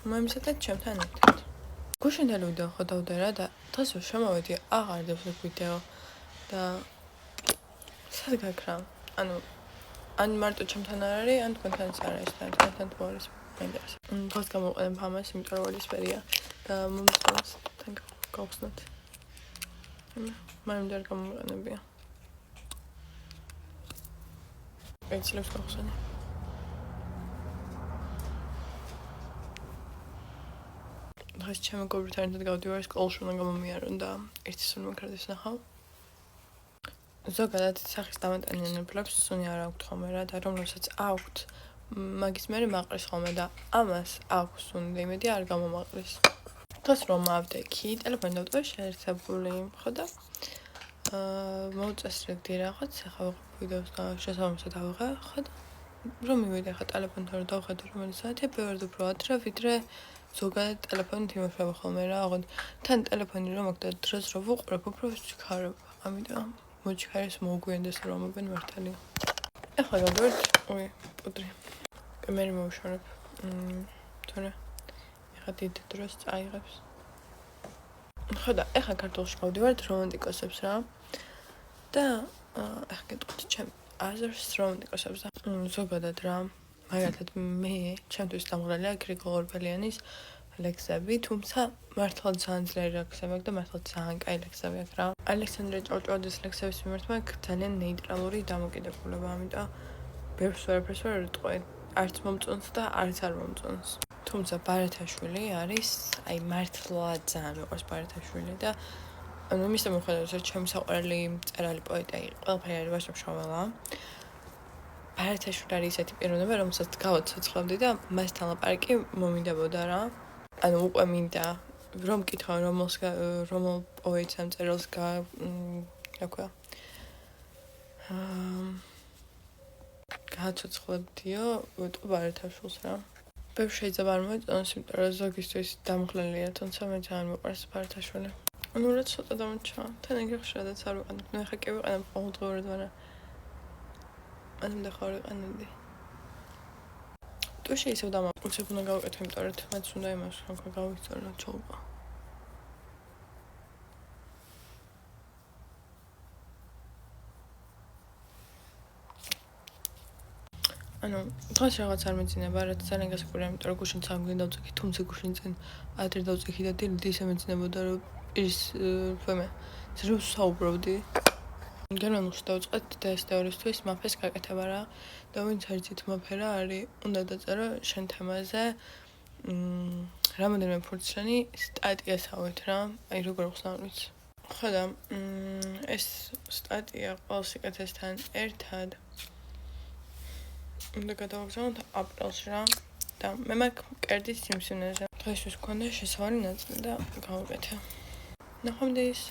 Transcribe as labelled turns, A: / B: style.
A: მომისათეთ ჩემთან ერთად. გუშინდელი ვიდეო ხო დავდერა და დღეს შემოვედი აღარ დავსვი ვიდეო და სად გაქრა? ან მარტო ჩემთან არ არის, ან თქვენთანაც არ არის და თქვენთან თუ არის მაინტერესებს. დღეს გამოვყენებ ამას, იმიტომ რომ ვარისფერია და მომწონს თან გავხსნათ. მაგრამ არ გამოვიყენებია. ეცლებს გავხსნი. დღეს ჩემი მეგობრებთან ერთად გავდივარ სკოლაში, უნდა გამომიარო და ერთი სუნი მაქარდეს ნახავ. ზოგადად სახის დამატანიანებლებს სუნი არ აქვთ ხოლმე რა და რომელსაც აქვთ, მაგის მერე მაყრის ხოლმე და ამას აქვს სუნი და იმედი არ გამომაყრის. დღეს რომ ავდექი, ტელეფონი დავტოვე შეერთებული, ხო და მოვწესრიგდი რაღაც, ახლა ვიდეოს და შესაბამისად ავიღე, ხო და რომ მივიდე ახლა ტელეფონთან რომ დავხედე რომელი საათია, ბევრად უფრო ადრე, ვიდრე ზოგადად ტელეფონით იმუშავება ხოლმე რა, ოღონდ თან ტელეფონი რომ აქვს და დროს რო ვუყურებ, უფრო ვჩქარებ, ამიტომ მოჩქარის მოგვიანდეს რომ მომბენ მართალი. ახლა გავდივართ, პუდრი. მე მოვშორებ. თორე ახლა დიდ დროს წაიღებს. ხო და ახლა ქართულში გავდივართ რომანტიკოსებს რა. და ახლა გეტყვით ჩემ აზრს რომანტიკოსებს და ზოგადად რა. მაგალითად მე ჩემთვის დამღრელია გრიგოლ ორბელიანის ლექსები, თუმცა მართლა ძალიან ძლიერი ლექსები აქვს და მართლა ძალიან კაი ლექსები აქვს რა. ალექსანდრე ჭავჭავაძის ლექსების მიმართ მაქვს ძალიან ნეიტრალური დამოკიდებულება, ამიტომ ბევრს ვერაფერს ვერ ვიტყვი, არც მომწონს და არც არ მომწონს. თუმცა ბარათაშვილი არის, აი მართლა ძალიან მიყვარს ბარათაშვილი და იმის მიუხედავად რომ ჩემი საყვარელი მწერალი პოეტი ყველაფერი არის ვაჟა-მშაველა. ბარათაშვილი არის ისეთი პიროვნება, რომელსაც გავაცოცხლავდი და მასთან ლაპარაკი მომინდებოდა რა. უკვე მინდა რომ მკითხა რომელ პოეტს ამ წერილს გააცოცხლებდიო, ვიტყვი ბარათაშვილს რა. ბევრს შეიძლება არ მოეწონოს, იმიტომ რომ ზოგისთვის დამღლელია, თუმცა მე ძალიან მიყვარს ბარათაშვილი. რა ცოტა დამრჩა, თან ეგრე ხშირადაც არ ვიყენებ, ახლა კი ვიყენებ ყოველდღიურად, მაგრამ და ხარ ვიყენებდი. თუ შეიძლება დამაყურებ უნდა გავაკეთო, იმიტომ რომ თმაც უნდა იმას ხანქა გავიწორო ჩოლყა. დღეს რაღაც არ მეძინება, რაც ძალიან გასაკვირია, იმიტომ რომ გუშინ სამგენ დავწიქი, თუმცა გუშინ წინ ადრე დავწიქი და დილით ისე მეძინებოდა, რომ პირის რომ საუბრობდი. გერმანულში დავწყეთ და ეს თეორისთვის მაფეს გაკეთება რა და ვინც არ იცით მაფე რა არის, უნდა დაწერო შენ თემაზე რამოდენიმე ფურცლიანი სტატიასავით რა, აი როგორ ხსნაურიც. ხო და ეს სტატია ყოველ სიკეთესთან ერთად უნდა გადავაგზავნოთ აპრილში რა და მე მაქვს მკერდის სიმსივნეზე. დღეისთვის მქონდა შესავალი ნაწილი და გავაკეთე. ნახვამდის.